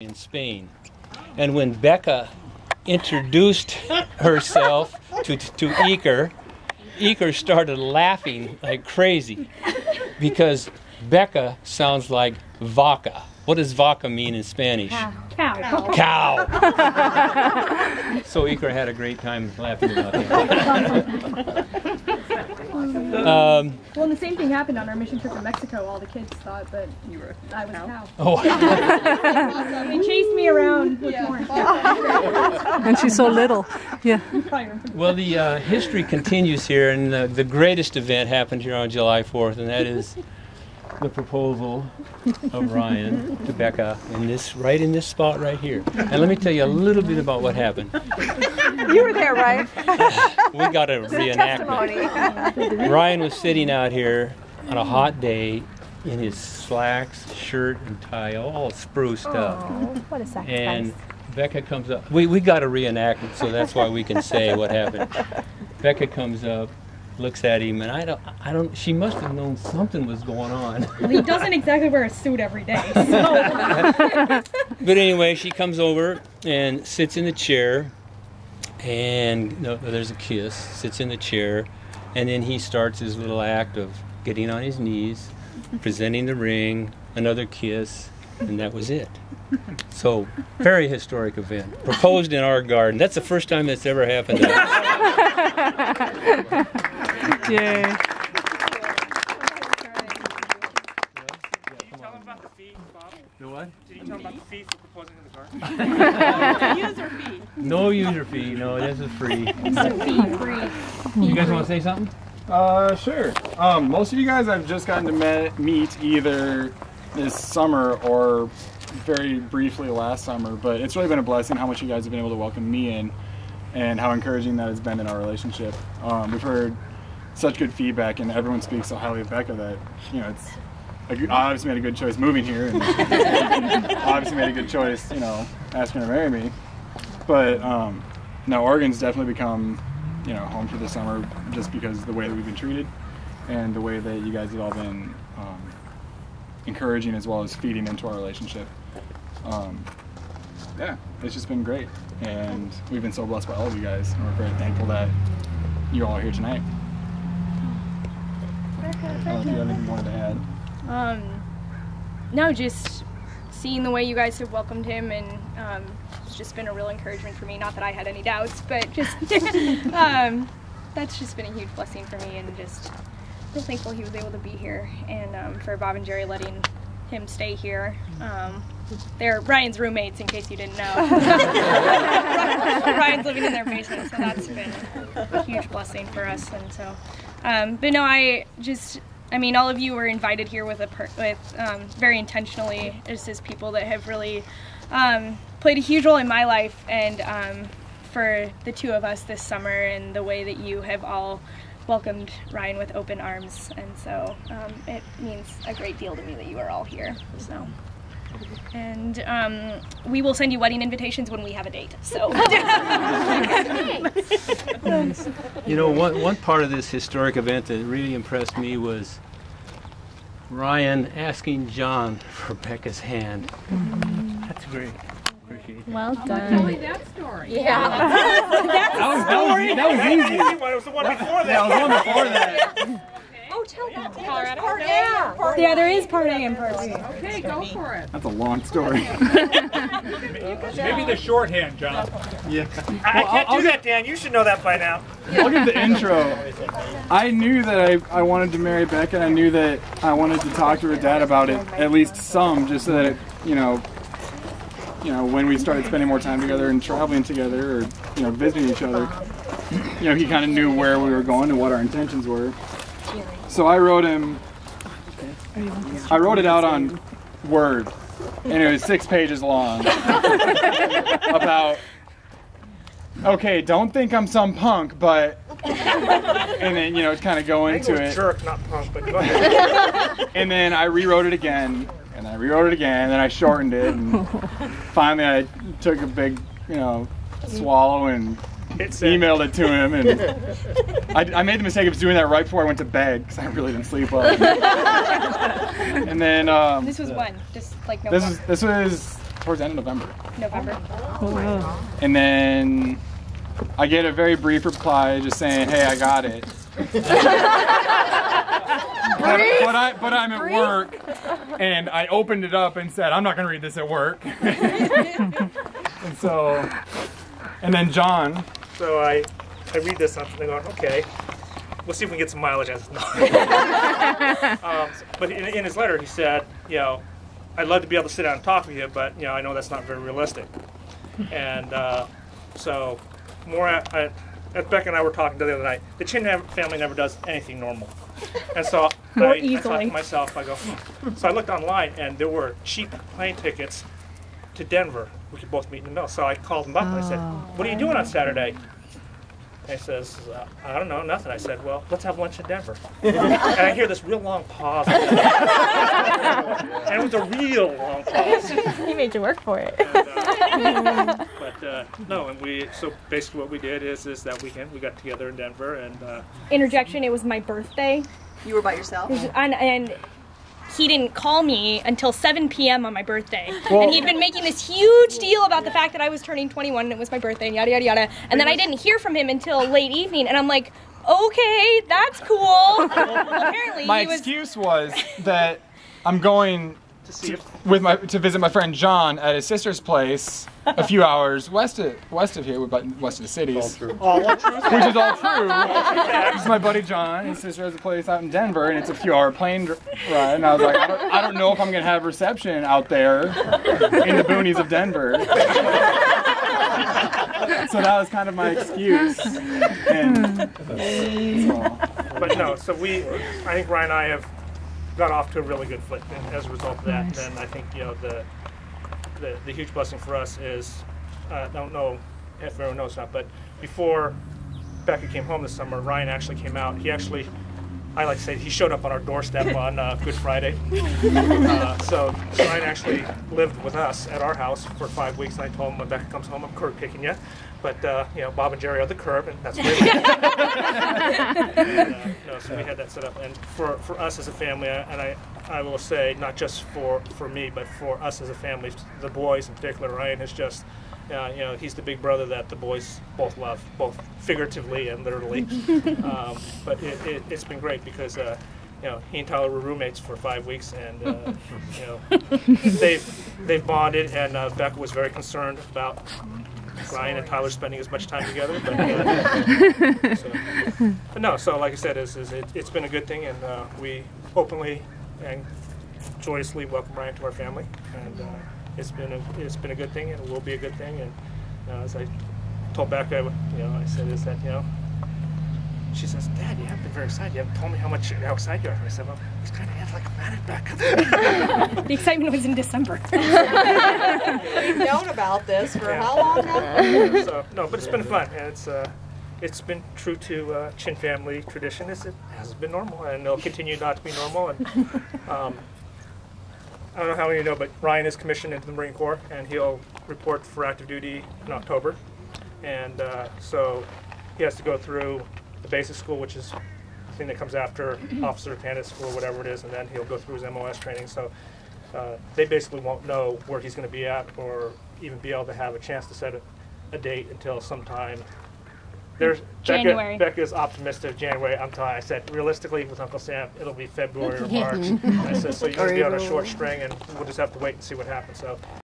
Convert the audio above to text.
in Spain. And when Bekah introduced herself to Iker, Iker started laughing like crazy because Bekah sounds like vaca. What does vaca mean in Spanish? Cow. Cow. So Iker had a great time laughing about that. Well, and the same thing happened on our mission trip to Mexico. All the kids thought that I was a cow. Oh. They chased me around with horns. And she's so little. Yeah. Well, the history continues here, and the greatest event happened here on July 4th, and that is the proposal of Ryan to Bekah right in this spot right here. And let me tell you a little bit about what happened. You were there, right? We got a reenactment. Ryan was sitting out here on a hot day in his slacks, shirt, and tie, all spruced up. What a sacrifice. And Bekah comes up. We got a reenactment, so that's why we can say what happened. Bekah comes up, looks at him, and I don't. She must have known something was going on. Well, he doesn't exactly wear a suit every day. So. But anyway, she comes over and sits in the chair, and there's a kiss. Sits in the chair, and then he starts his little act of getting on his knees, presenting the ring, another kiss, and that was it. So, very historic event. Proposed in our garden. That's the first time that's ever happened. Yay. Did you tell him about the fee, Bob? The what? Did you tell him about the fee for proposing in the garden? User fee. No user fee. No, this is free. Fee-free. You guys want to say something? Sure. Most of you guys I've just gotten to meet either this summer or very briefly last summer, but it's really been a blessing how much you guys have been able to welcome me in and how encouraging that has been in our relationship. We've heard such good feedback, and everyone speaks so highly of Bekah that, you know, it's obviously made a good choice moving here, and obviously made a good choice, you know, asking her to marry me. But no, Oregon's definitely become, you know, home for the summer just because of the way that we've been treated and the way that you guys have all been encouraging as well as feeding into our relationship. Yeah, it's just been great, and we've been so blessed by all of you guys, and we're very thankful that you all are here tonight. I don't know if you have anything you wanted to add. No, just seeing the way you guys have welcomed him, and it's just been a real encouragement for me. Not that I had any doubts, but just that's just been a huge blessing for me, and just real thankful he was able to be here, and for Bob and Jerry letting him stay here. They're Ryan's roommates, in case you didn't know. Ryan's living in their basement, so that's been a huge blessing for us. And so, but no, I mean, all of you were invited here with very intentionally, just as people that have really played a huge role in my life, and for the two of us this summer, and the way that you have all welcomed Ryan with open arms, and so it means a great deal to me that you are all here. So, and we will send you wedding invitations when we have a date. So, you know, one part of this historic event that really impressed me was Ryan asking John for Bekah's hand. That's great. Appreciate it. Well done. Tell me that story. Yeah. That was easy. It was the one before that. Yeah, I was one before that. Oh, tell them. Colorado? Part A. Yeah, there is part A and part B. Okay, go for it. That's a long story. Maybe the shorthand, John. Yeah. I can't do that, Dan. You should know that by now. I'll give the intro. I knew that I wanted to marry Bekah, and I knew that I wanted to talk to her dad about it, at least some, just so that, you know, when we started spending more time together and traveling together, or, you know, visiting each other, you know, he kind of knew where we were going and what our intentions were. So I wrote it out on Word, and it was 6 pages long, about, okay, don't think I'm some punk, but, and then, you know, kind of go into it. Jerk, not punk, but go ahead. And then I rewrote it again, and I rewrote it again, and then I shortened it, and finally I took a big, you know, swallow and emailed it to him, and I made the mistake of doing that right before I went to bed because I really didn't sleep well. And then this was when? Just like no. This was towards the end of November. November. Oh, wow. And then I get a very brief reply just saying, hey, I got it. but I'm at work, and I opened it up and said, I'm not going to read this at work. And then John. So I read this and I'm going, okay, we'll see if we can get some mileage out of this. But in his letter, he said, you know, I'd love to be able to sit down and talk with you, but you know, I know that's not very realistic. And so more as Becca and I were talking the other night, the Chin family never does anything normal. And so I thought to myself, I go, So I looked online and there were cheap plane tickets to Denver. We could both meet in the middle. So I called him up and I said, what are you doing on Saturday? And he says, I don't know, nothing. I said, well, let's have lunch in Denver. And I hear this real long pause. And it was a real long pause. He made you work for it. And, no, and so basically what we did is that weekend we got together in Denver and Interjection, it was my birthday. You were by yourself? And he didn't call me until 7 p.m. on my birthday. And he'd been making this huge deal about the fact that I was turning 21 and it was my birthday and yada, yada, yada. And then I didn't hear from him until late evening. And I'm like, okay, that's cool. Well, apparently My excuse was that I'm going to visit my friend John at his sister's place a few hours west of here, west of the cities. all true. Which is all true. This is my buddy John. His sister has a place out in Denver, and it's a few-hour plane ride. And I was like, I don't know if I'm gonna have reception out there in the boonies of Denver. So that was kind of my excuse. And But no, so I think Ryan and I have got off to a really good foot as a result of that. Nice. And I think, you know, the huge blessing for us is, I don't know if everyone knows or not, but before Becca came home this summer, Ryan actually came out. I like to say, he showed up on our doorstep on Good Friday. So Ryan actually lived with us at our house for 5 weeks, and I told him when Becca comes home, I'm curb kicking you. But, you know, Bob and Jerry are the curb, and that's great. So we had that set up. And for us as a family, and I will say, not just for me, but for us as a family, the boys in particular, Ryan is just, you know, he's the big brother that the boys both love, both figuratively and literally. But it's been great because, you know, he and Tyler were roommates for 5 weeks, and you know, they've bonded. And Becca was very concerned about Ryan and Tyler spending as much time together. But no, so like I said, it's been a good thing, and we openly and joyously welcome Ryan to our family, and it's been a good thing, and it will be a good thing. And as I told Becca, you know, I said is that, you know, she says, Dad, you haven't been very excited. You haven't told me how excited you are. And I said, well, he's kind of acting like a man at Becca. The excitement was in December. We've known about this for how long now? So, no, but it's been fun, and it's been true to Chin family tradition. It hasn't been normal, and it'll continue not to be normal. And I don't know how many of you know, but Ryan is commissioned into the Marine Corps, and he'll report for active duty in October. And so he has to go through the basic school, which is the thing that comes after officer candidate school, whatever it is, and then he'll go through his MOS training. So they basically won't know where he's going to be at, or even be able to have a chance to set a date until sometime. January. Becca's optimistic January. I said, realistically, with Uncle Sam, it'll be February or March. I said, so you're going to be on a short string, and we'll just have to wait and see what happens. So